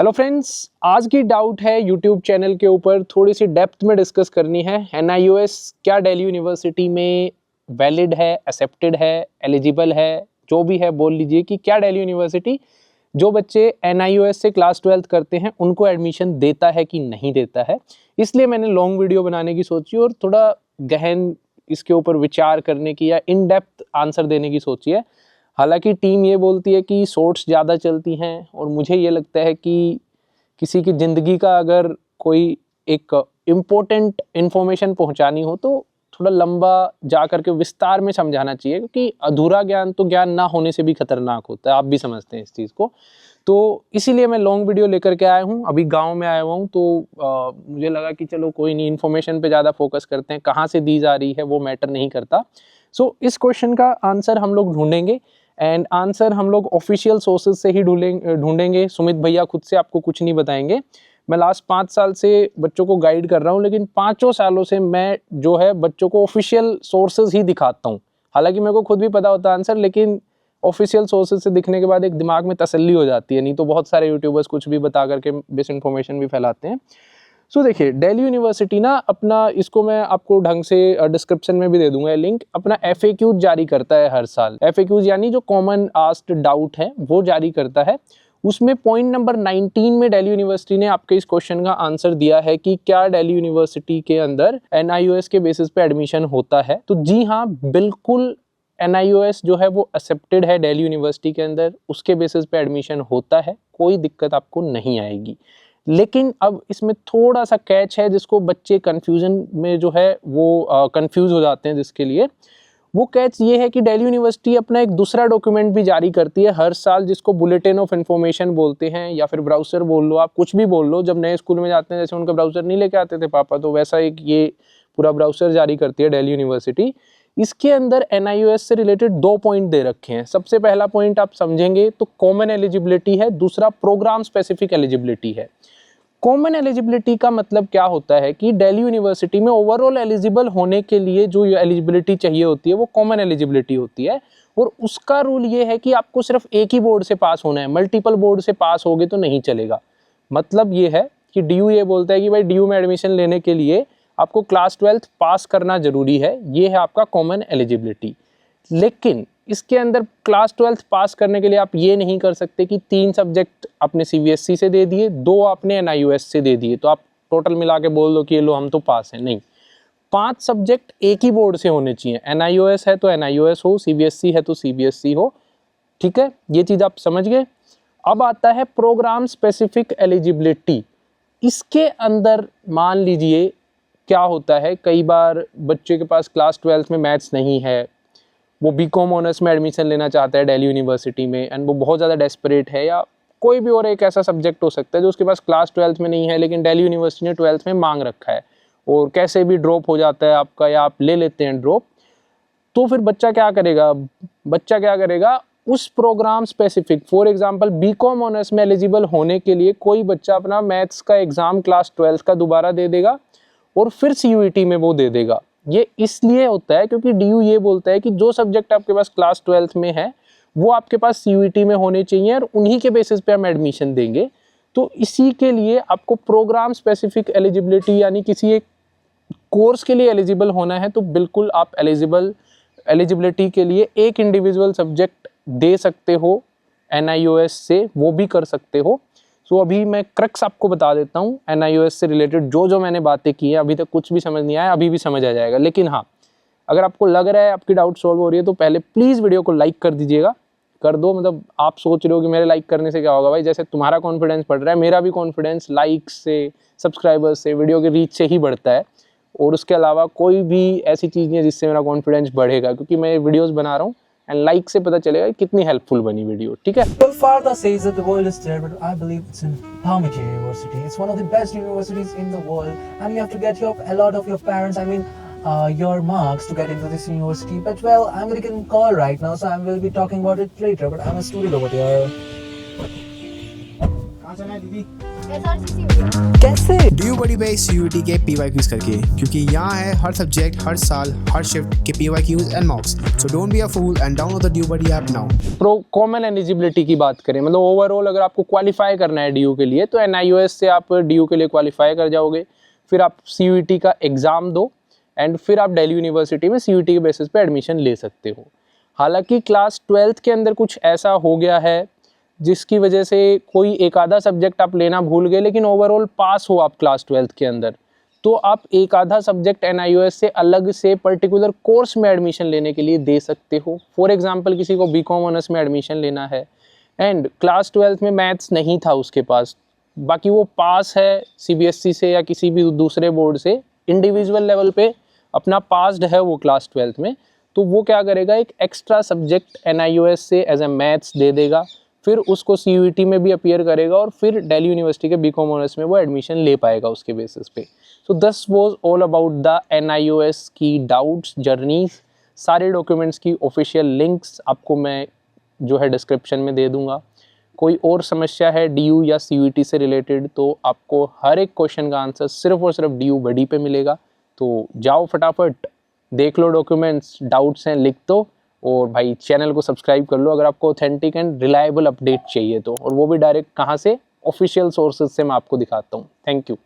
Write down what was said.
Hello friends, आज की doubt है यूट्यूब चैनल के ऊपर थोड़ी सी डेप्थ में डिस्कस करनी है। NIOS क्या दिल्ली यूनिवर्सिटी में वैलिड है, एक्सेप्टेड है, एलिजिबल है, जो भी है बोल लीजिए कि क्या दिल्ली यूनिवर्सिटी जो बच्चे NIOS से क्लास 12th करते हैं उनको एडमिशन देता है कि नहीं देता है। इसलिए मैंने लॉन्ग वीडियो बनाने की सोची और थोड़ा गहन इसके ऊपर विचार करने की या इन डेप्थ आंसर देने की सोची है। हालांकि टीम ये बोलती है कि शॉर्ट्स ज़्यादा चलती हैं और मुझे ये लगता है कि किसी की ज़िंदगी का अगर कोई एक इम्पोर्टेंट इन्फॉर्मेशन पहुंचानी हो तो थोड़ा लंबा जा कर के विस्तार में समझाना चाहिए, क्योंकि अधूरा ज्ञान तो ज्ञान ना होने से भी खतरनाक होता है। आप भी समझते हैं इस चीज़ को, तो इसीलिए मैं लॉन्ग वीडियो लेकर के आया हूँ। अभी गांव में आया हुआ हूँ तो मुझे लगा कि चलो कोई नहीं, इन्फॉर्मेशन पे ज़्यादा फोकस करते हैं, कहाँ से दी जा रही है वो मैटर नहीं करता। सो इस क्वेश्चन का आंसर हम लोग ढूंढेंगे एंड आंसर हम लोग ऑफिशियल सोर्सेज से ही ढूंढेंगे। सुमित भैया खुद से आपको कुछ नहीं बताएंगे। मैं लास्ट 5 साल से बच्चों को गाइड कर रहा हूँ, लेकिन 5 सालों से मैं जो है बच्चों को ऑफिशियल सोर्सेज ही दिखाता हूँ। हालांकि मेरे को खुद भी पता होता है आंसर, लेकिन ऑफिशियल सोर्सेज से दिखने के बाद एक दिमाग में तसल्ली हो जाती है। नहीं तो बहुत सारे यूट्यूबर्स कुछ भी बता करके मिस इन्फॉर्मेशन भी फैलाते हैं। सो देखिए, दिल्ली यूनिवर्सिटी ना अपना, इसको मैं आपको ढंग से डिस्क्रिप्शन में भी दे दूंगा लिंक, अपना FAQ जारी करता है हर साल। FAQ यानी जो कॉमन आस्क्ड डाउट है वो जारी करता है। उसमें पॉइंट नंबर 19 में दिल्ली यूनिवर्सिटी ने आपके इस क्वेश्चन का आंसर दिया है कि क्या दिल्ली यूनिवर्सिटी के अंदर NIOS के बेसिस पे एडमिशन होता है। तो जी हाँ, बिल्कुल NIOS जो है वो एक्सेप्टेड है दिल्ली यूनिवर्सिटी के अंदर, उसके बेसिस पे एडमिशन होता है, कोई दिक्कत आपको नहीं आएगी। लेकिन अब इसमें थोड़ा सा कैच है जिसको बच्चे कंफ्यूजन में जो है वो कंफ्यूज हो जाते हैं। जिसके लिए वो कैच ये है कि दिल्ली यूनिवर्सिटी अपना एक दूसरा डॉक्यूमेंट भी जारी करती है हर साल, जिसको बुलेटिन ऑफ इन्फॉर्मेशन बोलते हैं, या फिर ब्राउजर बोल लो, आप कुछ भी बोल लो। जब नए स्कूल में जाते हैं, जैसे उनका ब्राउजर नहीं लेके आते थे पापा, तो वैसा एक ये पूरा ब्राउजर जारी करती है दिल्ली यूनिवर्सिटी। इसके अंदर NIOS से रिलेटेड 2 पॉइंट दे रखे हैं। सबसे पहला पॉइंट आप समझेंगे तो कॉमन एलिजिबिलिटी है, दूसरा प्रोग्राम स्पेसिफिक एलिजिबिलिटी है। कॉमन एलिजिबिलिटी का मतलब क्या होता है कि दिल्ली यूनिवर्सिटी में ओवरऑल एलिजिबल होने के लिए जो एलिजिबिलिटी चाहिए होती है वो कॉमन एलिजिबिलिटी होती है। और उसका रूल ये है कि आपको सिर्फ एक ही बोर्ड से पास होना है, मल्टीपल बोर्ड से पास होगे तो नहीं चलेगा। मतलब ये है कि DU ये बोलता है कि भाई DU में एडमिशन लेने के लिए आपको क्लास 12th पास करना जरूरी है। ये है आपका कॉमन एलिजिबिलिटी। लेकिन इसके अंदर क्लास 12th पास करने के लिए आप ये नहीं कर सकते कि 3 सब्जेक्ट आपने CBSE से दे दिए, 2 आपने NIOS से दे दिए, तो आप टोटल मिला के बोल दो कि ये लो हम तो पास हैं। नहीं, 5 सब्जेक्ट एक ही बोर्ड से होने चाहिए। NIOS है तो NIOS हो, CBSE है तो CBSE हो। ठीक है, ये चीज़ आप समझ गए। अब आता है प्रोग्राम स्पेसिफिक एलिजिबिलिटी। इसके अंदर मान लीजिए क्या होता है, कई बार बच्चे के पास क्लास 12th में मैथ्स नहीं है, वो BCom ऑनर्स में एडमिशन लेना चाहता है दिल्ली यूनिवर्सिटी में, एंड वो बहुत ज़्यादा डेस्परेट है, या कोई भी और एक ऐसा सब्जेक्ट हो सकता है जो उसके पास क्लास 12th में नहीं है लेकिन दिल्ली यूनिवर्सिटी ने 12th में मांग रखा है, और कैसे भी ड्रॉप हो जाता है आपका, या आप ले लेते हैं ड्रॉप। तो फिर बच्चा क्या करेगा, उस program specific, for example BCom honours में एलिजिबल होने के लिए कोई बच्चा अपना मैथ्स का एग्जाम क्लास 12th का दोबारा दे देगा और फिर CUET में वो दे देगा। ये इसलिए होता है क्योंकि DU ये बोलता है कि जो सब्जेक्ट आपके पास क्लास 12th में है वो आपके पास CUET में होने चाहिए और उन्हीं के बेसिस पे हम एडमिशन देंगे। तो इसी के लिए आपको प्रोग्राम स्पेसिफिक एलिजिबिलिटी, यानी किसी एक कोर्स के लिए एलिजिबल होना है तो बिल्कुल आप एलिजिबिलिटी के लिए एक इंडिविजुअल सब्जेक्ट दे सकते हो NIOS से, वो भी कर सकते हो। सो अभी मैं क्रक्स आपको बता देता हूँ NIOS से रिलेटेड जो मैंने बातें की हैं। अभी तक कुछ भी समझ नहीं आया, अभी भी समझ आ जाएगा। लेकिन हाँ, अगर आपको लग रहा है आपकी डाउट सॉल्व हो रही है तो पहले प्लीज़ वीडियो को लाइक कर दीजिएगा, कर दो। मतलब आप सोच रहे हो कि मेरे लाइक करने से क्या होगा, भाई जैसे तुम्हारा कॉन्फिडेंस बढ़ रहा है, मेरा भी कॉन्फिडेंस लाइक से, सब्सक्राइबर्स से, वीडियो के रीच से ही बढ़ता है। और उसके अलावा कोई भी ऐसी चीज़ नहीं है जिससे मेरा कॉन्फिडेंस बढ़ेगा, क्योंकि मैं वीडियोज़ बना रहा हूँ एंड लाइक से पता चलेगा कितनी हेल्पफुल बनी वीडियो। ठीक है। Well, Farda says that the world is there, but I believe it's in Bhamiki University. It's one of the best universities in the world, and you have to get a lot of your parents, your marks to get into this university. But well, I'm getting a call right now, so I will be talking about it later. But I'm a student over there. कहाँ से दीदी? SRCC हो गया। कैसे? Due बड़ी पे CUET के PYQs करके, क्योंकि यहाँ है हर सब्जेक्ट, हर साल, हर शिफ्ट के PYQs and mocks. So don't be a fool and download the ड्यू बड़ी app now. Pro common eligibility की बात करें, मतलब ओवरऑल अगर आपको क्वालिफाई करना है ड्यू के लिए तो NIOS से आप ड्यू के लिए क्वालिफाई कर जाओगे, फिर आप CUET का एग्ज़ाम दो एंड फिर आप दिल्ली यूनिवर्सिटी में CUET के बेसिस पे एडमिशन ले सकते हो। हालांकि क्लास 12th के अंदर कुछ ऐसा हो गया है जिसकी वजह से कोई एक आधा सब्जेक्ट आप लेना भूल गए, लेकिन ओवरऑल पास हो आप क्लास 12th के अंदर, तो आप एक आधा सब्जेक्ट NIOS से अलग से पर्टिकुलर कोर्स में एडमिशन लेने के लिए दे सकते हो। फॉर एग्जांपल किसी को BCom ऑनर्स में एडमिशन लेना है एंड क्लास 12th में मैथ्स नहीं था उसके पास, बाकी वो पास है CBSE से या किसी भी दूसरे बोर्ड से, इंडिविजुअल लेवल पे अपना पास्ड है वो क्लास 12th में, तो वो क्या करेगा, एक एक्स्ट्रा सब्जेक्ट NIOS से एज ए मैथ्स दे देगा, फिर उसको CUET में भी अपीयर करेगा और फिर दिल्ली यूनिवर्सिटी के BCom ऑनर्स में वो एडमिशन ले पाएगा उसके बेसिस पे। So this was all about the NIOS की डाउट्स जर्नीज। सारे डॉक्यूमेंट्स की ऑफिशियल लिंक्स आपको मैं जो है डिस्क्रिप्शन में दे दूंगा। कोई और समस्या है DU या CUET से रिलेटेड तो आपको हर एक क्वेश्चन का आंसर सिर्फ और सिर्फ DU बड़ी पे मिलेगा। तो जाओ फटाफट देख लो डॉक्यूमेंट्स, डाउट्स हैं लिख दो और भाई चैनल को सब्सक्राइब कर लो अगर आपको ऑथेंटिक एंड रिलायबल अपडेट चाहिए तो, और वो भी डायरेक्ट कहाँ से, ऑफिशियल सोर्सेज से मैं आपको दिखाता हूँ। Thank you.